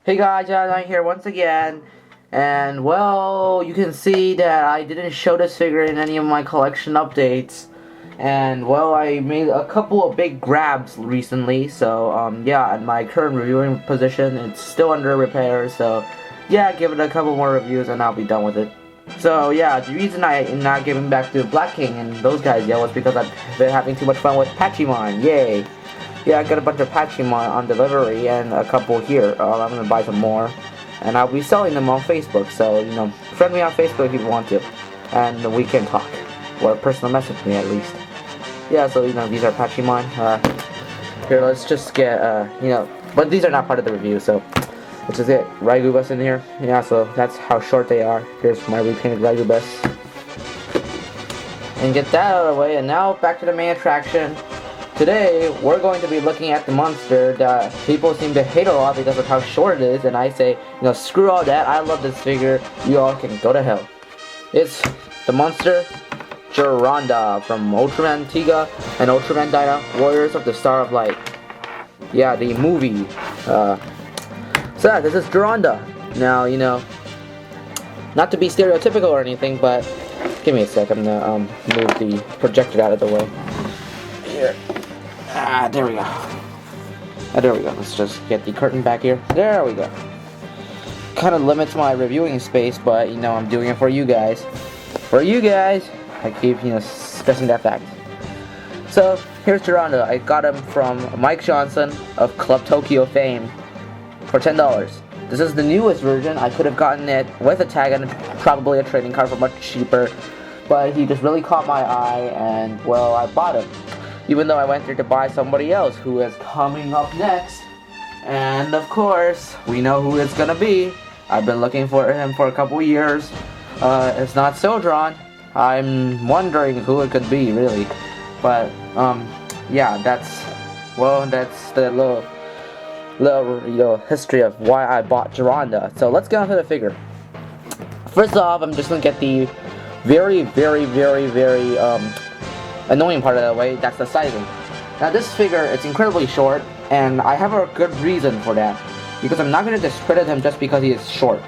Hey guys, I'm here once again, and well, you can see that I didn't show this figure in any of my collection updates, and well, I made a couple of big grabs recently, so yeah, at my current reviewing position, it's still under repair, so yeah, give it a couple more reviews and I'll be done with it. So yeah, the reason I am not giving back to Black King and those guys yet was because I've been having too much fun with Pachimon, yay! Yeah, I got a bunch of Pachimon on delivery and a couple here. I'm gonna buy some more, and I'll be selling them on Facebook. So friend me on Facebook if you want to, and we can talk or personal message me at least. Yeah, so these are Pachimon. Here, let's just get but these are not part of the review, so let's just get Raigu Bus in here. Yeah, so that's how short they are. Here's my repainted Raigu Bus, and get that out of the way. And now back to the main attraction. Today, we're going to be looking at the monster that people seem to hate a lot because of how short it is, and I say, screw all that, I love this figure, you all can go to hell. It's the monster, Geranda, from Ultraman Tiga and Ultraman Dyna, Warriors of the Star of Light. Yeah, the movie. So yeah, this is Geranda. Now, not to be stereotypical or anything, but give me a sec, I'm gonna move the projector out of the way. Here. There we go. There we go. Let's just get the curtain back here. There we go. Kind of limits my reviewing space, but I'm doing it for you guys. For you guys, I keep stressing that fact. So here's Geranda. I got him from Mike Johnson of Club Tokyo fame for $10. This is the newest version. I could have gotten it with a tag and probably a trading card for much cheaper, but he just really caught my eye, and well, I bought him. Even though I went there to buy somebody else who is coming up next. And of course, we know who it's gonna be. I've been looking for him for a couple years. It's not Sildron. I'm wondering who it could be, really. But, yeah, that's the little history of why I bought Geranda. So let's get on to the figure. First off, I'm just gonna get the very annoying part of the way, that's the sizing. Now this figure, it's incredibly short, and I have a good reason for that, because I'm not going to discredit him just because he is short.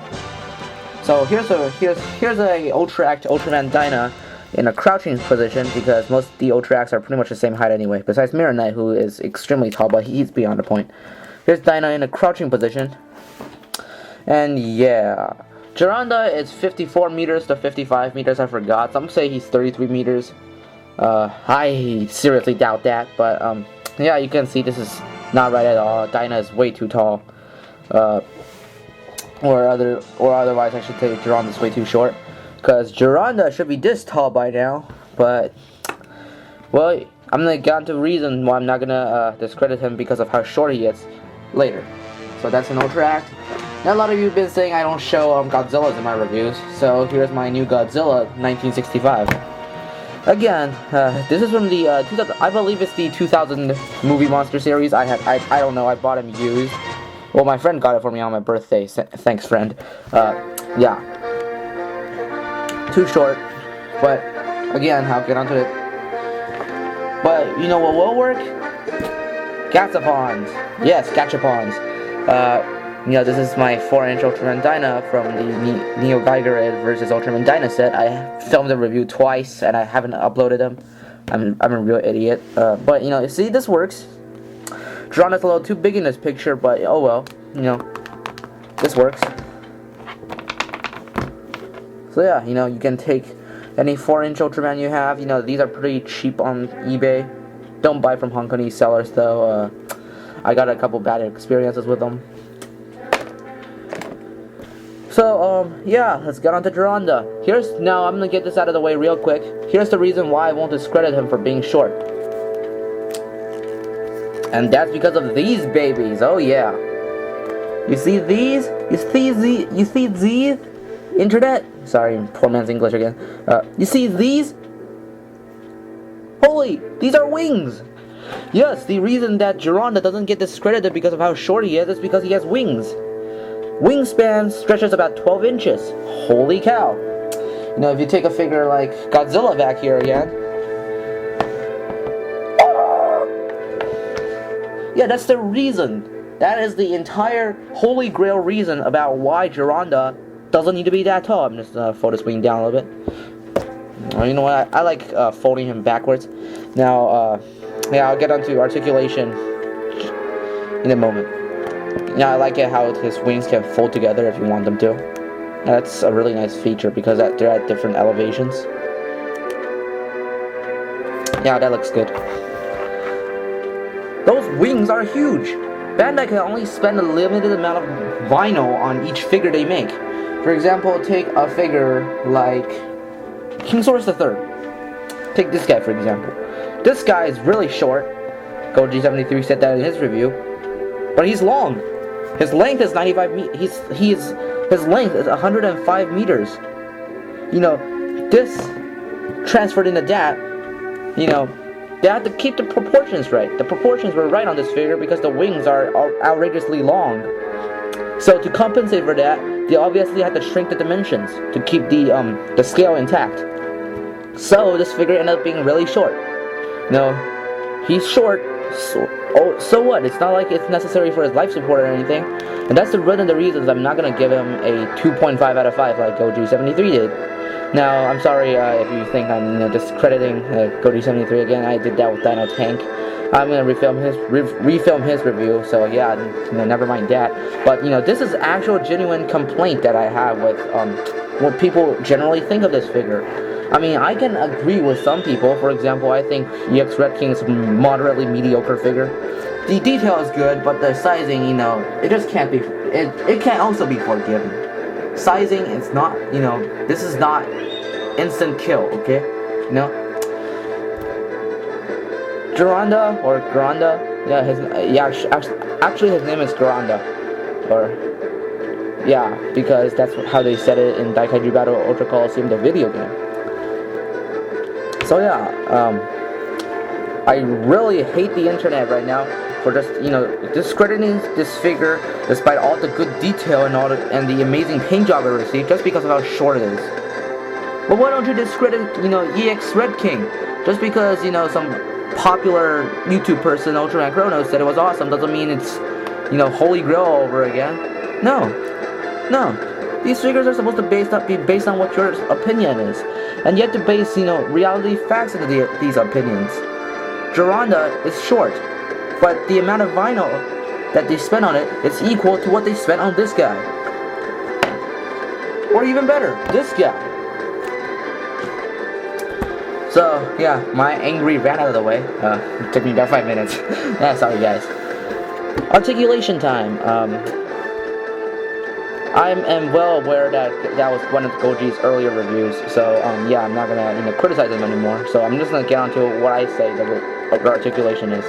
So here's a Ultra-Act Ultraman Dyna in a crouching position, because most of the Ultra-Acts are pretty much the same height anyway, besides Mirror Knight, who is extremely tall, but he's beyond the point. Here's Dyna in a crouching position, and yeah, Geranda is 54 meters to 55 meters, I forgot. Some say he's 33 meters. I seriously doubt that, but yeah, you can see this is not right at all. Dyna is way too tall, or otherwise I should say Geranda is way too short, because Geranda should be this tall by now. But well, I'm gonna get into the reason why I'm not gonna discredit him because of how short he is later. So that's an Ultra Act. Now a lot of you have been saying I don't show Godzillas in my reviews, so here's my new Godzilla 1965. Again, this is from the 2000, I believe it's the 2000 movie monster series. I don't know, I bought him used. Well, my friend got it for me on my birthday. Thanks, friend. Yeah. Too short, but again, I'll get onto it. But you know what will work? Gachapons. Yes, Gachapons. This is my 4-inch Ultraman Dyna from the Neo Geiger versus Ultraman Dyna set. I filmed the review twice and I haven't uploaded them. I'm a real idiot. But you see, this works. Geranda's a little too big in this picture, but oh well. This works. So yeah, you can take any 4-inch Ultraman you have. These are pretty cheap on eBay. Don't buy from Hong Kongese sellers though. I got a couple bad experiences with them. So, yeah, let's get on to Geranda. Now I'm gonna get this out of the way real quick. Here's the reason why I won't discredit him for being short. And that's because of these babies, oh yeah. You see these? You see these? Internet? Sorry, poor man's English again. You see these? Holy, these are wings! Yes, the reason that Geranda doesn't get discredited because of how short he is because he has wings. Wingspan stretches about 12 inches. Holy cow. If you take a figure like Godzilla back here again. Yeah, that's the reason. That is the entire holy grail reason about why Geranda doesn't need to be that tall. I'm just fold his wing down a little bit. You know what? I like folding him backwards. Now, yeah, I'll get onto articulation in a moment. Yeah, I like it how his wings can fold together if you want them to. That's a really nice feature because they're at different elevations. Yeah, that looks good. Those wings are huge! Bandai can only spend a limited amount of vinyl on each figure they make. For example, take a figure like King Source III. Take this guy for example. This guy is really short. Goji73 said that in his review. But he's long. His length is 95 meters. His length is 105 meters. You know, this transferred into that, you know, they had to keep the proportions right. The proportions were right on this figure because the wings are outrageously long. So to compensate for that, they obviously had to shrink the dimensions to keep the scale intact. So this figure ended up being really short. No, he's short. So what? It's not like it's necessary for his life support or anything. And that's one of the reasons I'm not gonna give him a 2.5 out of 5 like Goji73 did. Now, I'm sorry if you think I'm discrediting Goji73 again. I did that with Dino Tank. I'm gonna refilm his review. So yeah, never mind that. But this is actual genuine complaint that I have with what people generally think of this figure. I mean, I can agree with some people. For example, I think EX Red King is a moderately mediocre figure. The detail is good, but the sizing, it just can't be. It can also be forgiven. Sizing, it's not. This is not instant kill. Okay, Geranda or Geranda. Yeah, actually his name is Geranda, or yeah, because that's how they said it in Daikaiju Battle Ultra Coliseum, the video game. So yeah, I really hate the internet right now for just discrediting this figure despite all the good detail and the amazing paint job it received just because of how short it is. But why don't you discredit EX Red King just because some popular YouTube person Ultraman Chronos said it was awesome doesn't mean it's holy grail all over again. No. These figures are supposed to be based on what your opinion is, and yet to base reality facts into these opinions. Geranda is short, but the amount of vinyl that they spent on it is equal to what they spent on this guy, or even better, this guy. So yeah, my angry rant out of the way. It took me about 5 minutes. Yeah, sorry guys. Articulation time. I am well aware that was one of Goji's earlier reviews, so yeah, I'm not gonna criticize him anymore. So I'm just gonna get on to what I say the articulation is.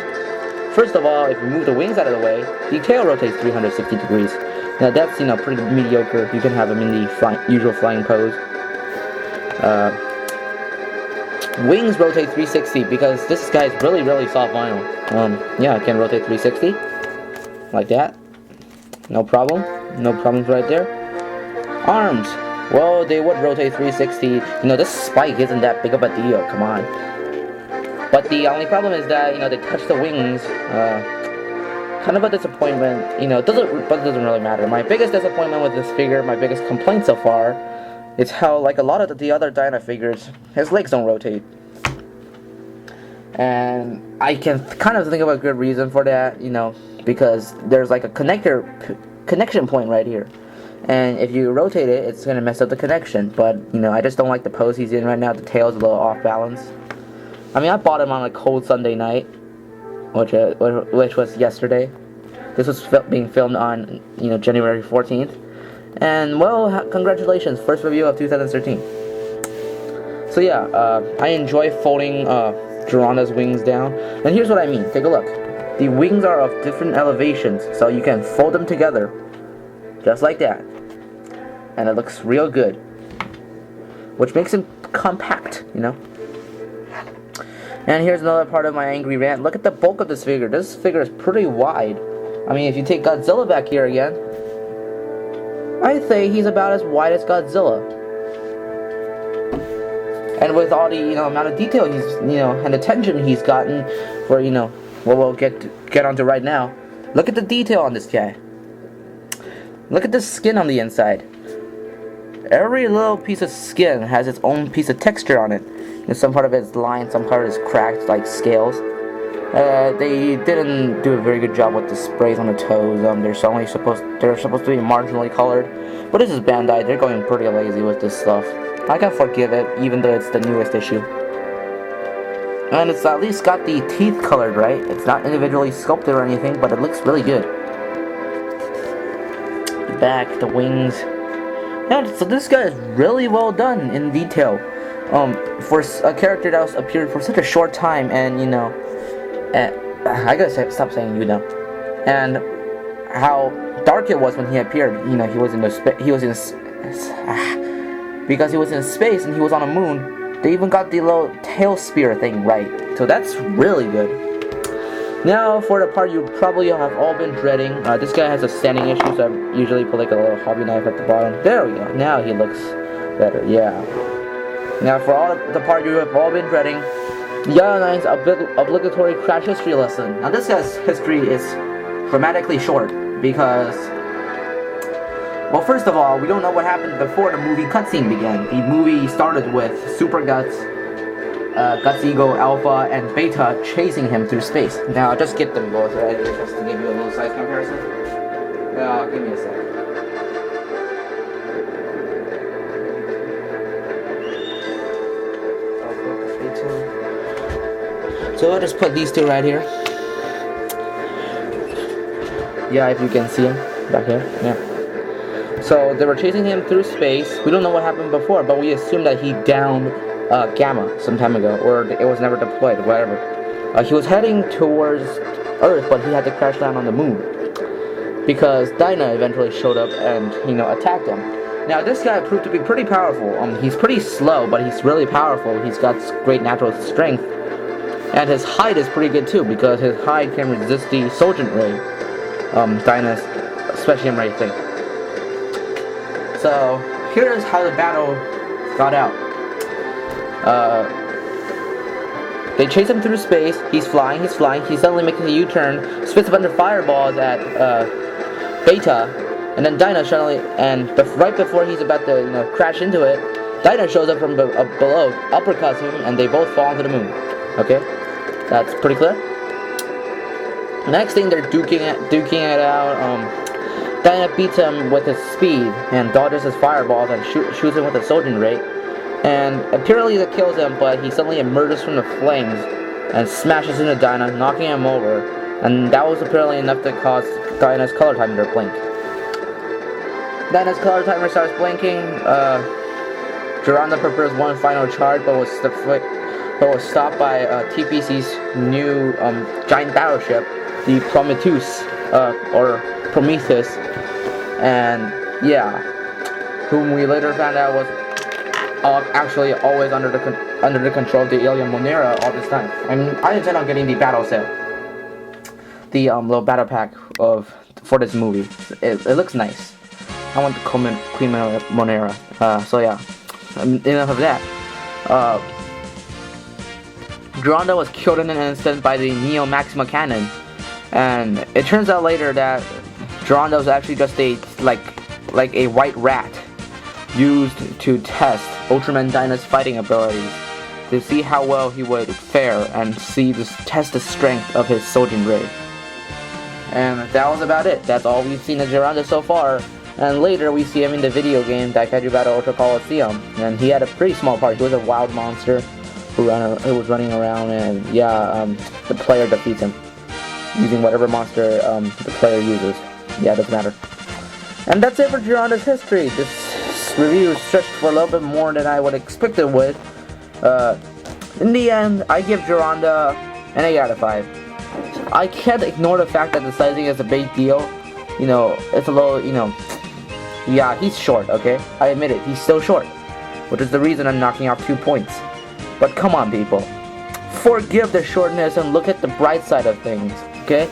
First of all, if you move the wings out of the way, the tail rotates 360 degrees. Now that's pretty mediocre. You can have him in the usual flying pose. Wings rotate 360 because this guy's really soft vinyl. Yeah, it can rotate 360 like that. No problem. No problems right there. Arms. Well, they would rotate 360. This spike isn't that big of a deal. Come on. But the only problem is that, they touch the wings. Kind of a disappointment. But it doesn't really matter. My biggest disappointment with this figure, my biggest complaint so far, is how, like a lot of the other Dyna figures, his legs don't rotate. And I can kind of think of a good reason for that, because there's like a connection point right here, and if you rotate it, it's gonna mess up the connection. But I just don't like the pose he's in right now. The tail's a little off balance. I mean, I bought him on a cold Sunday night, which was yesterday. This was being filmed on January 14th, and well, congratulations, first review of 2013. So yeah, I enjoy folding Geranda's wings down, and here's what I mean. Take a look. The wings are of different elevations, so you can fold them together, just like that. And it looks real good. Which makes him compact, And here's another part of my angry rant. Look at the bulk of this figure. This figure is pretty wide. I mean, if you take Godzilla back here again, I'd say he's about as wide as Godzilla. And with all the, amount of detail he's, and attention he's gotten for, what we'll get onto right now, Look at the detail on this guy. Look at the skin on the inside. Every little piece of skin has its own piece of texture on it. And some part of it is lined, some part is cracked like scales. They didn't do a very good job with the sprays on the toes. They're supposed to be marginally colored. But this is Bandai. They're going pretty lazy with this stuff. I can forgive it, even though it's the newest issue. And it's at least got the teeth colored right. It's not individually sculpted or anything, but it looks really good. The back, the wings. Yeah, so this guy is really well done in detail. For a character that was appeared for such a short time, and you know, I gotta stop saying you know, and how dark it was when he appeared. You know, because he was in space and he was on a moon. They even got the little tail spear thing right, so that's really good. Now for the part you probably have all been dreading. This guy has a standing issue, so I usually put like a little hobby knife at the bottom. There we go. Now he looks better. Yeah. Now for all the part you have all been dreading, Yana 9's obligatory crash history lesson. Now this guy's history is dramatically short because, well, first of all, we don't know what happened before the movie cutscene began. The movie started with Super Guts, Guts Ego, Alpha, and Beta chasing him through space. Now, just get them both, right? Just to give you a little size comparison. Give me a second. So I'll just put these two right here. Yeah, if you can see him back here. Yeah. So they were chasing him through space. We don't know what happened before, but we assume that he downed Gamma some time ago, or it was never deployed, whatever. He was heading towards Earth, but he had to crash land on the moon because Dinah eventually showed up and, you know, attacked him. Now this guy proved to be pretty powerful. He's pretty slow, but he's really powerful. He's got great natural strength, and his hide is pretty good too because his hide can resist the Sojourn Ray, Dinah's special ray thing. So here's how the battle got out. They chase him through space. He's flying. He suddenly makes a U-turn, spits a bunch of fireballs at Beta, and then Dinah suddenly, right before he's about to, you know, crash into it, Dinah shows up from below, uppercuts him, and they both fall into the moon. Okay, that's pretty clear. Next thing, they're duking it out. Dinah beats him with his speed and dodges his fireballs and shoots him with a Sojourn Ray. And apparently that kills him, but he suddenly emerges from the flames and smashes into Dinah, knocking him over. And that was apparently enough to cause Dinah's color timer to blink. Dinah's color timer starts blinking. Geranda prepares one final charge, but was stopped by TPC's new giant battleship, the Prometheus, and yeah, whom we later found out was actually always under the control of the alien Monera all this time. I mean, I intend on getting the battle set, the little battle pack for this movie. It looks nice. I want the Queen Monera. So yeah, enough of that. Geranda was killed in an instant by the Neo Maxima cannon, and it turns out later that Geranda was actually just a like a white rat used to test Ultraman Dinah's fighting abilities to see how well he would fare and test the strength of his Sojourn Ray. And that was about it. That's all we've seen of Geranda so far. And later we see him in the video game Daikaiju Battle Ultra Colosseum, and he had a pretty small part. He was a wild monster who was running around, and yeah, the player defeats him using whatever monster the player uses. Yeah, it doesn't matter. And that's it for Geranda's history. This review stretched for a little bit more than I would expect it would. In the end, I give Geranda an 8 out of 5. I can't ignore the fact that the sizing is a big deal. You know, it's a little, you know, yeah, he's short, okay? I admit it, he's still short, which is the reason I'm knocking off 2 points. But come on, people. Forgive the shortness and look at the bright side of things, okay?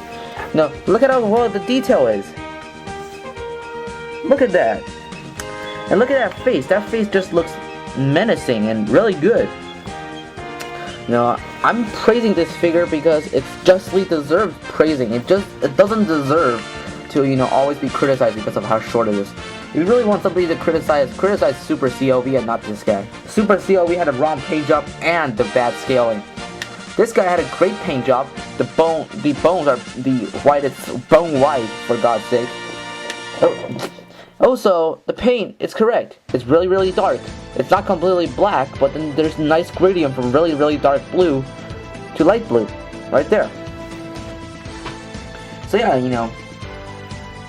No, look at how well the detail is. Look at that. And look at that face. That face just looks menacing and really good. You know, I'm praising this figure because it's justly deserved praising. It doesn't deserve to, you know, always be criticized because of how short it is. If you really want somebody to criticize Super COV and not this guy. Super COV had a wrong paint job and the bad scaling. This guy had a great paint job. The bones are the whitest bone white, for God's sake. Also, the paint is correct. It's really, really dark. It's not completely black, but then there's a nice gradient from really, really dark blue to light blue, right there. So yeah, you know,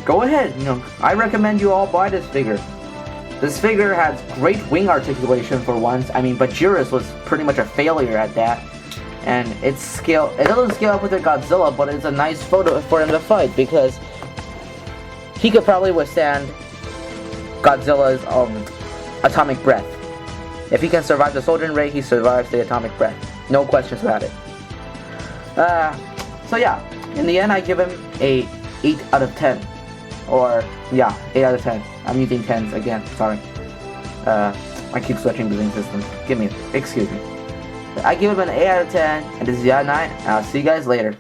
go ahead. You know, I recommend you all buy this figure. This figure has great wing articulation for once. I mean, Bajirus was pretty much a failure at that. And it doesn't scale up with the Godzilla, but it's a nice photo for him to fight because he could probably withstand Godzilla's atomic breath. If he can survive the Sojourn Ray, he survives the atomic breath. No questions about it. So yeah, in the end I give him a 8 out of 10. Or, yeah, 8 out of 10. I'm using 10s again, sorry. I keep switching between systems. Excuse me. I give him an 8 out of 10, and this is Ya9, and I'll see you guys later.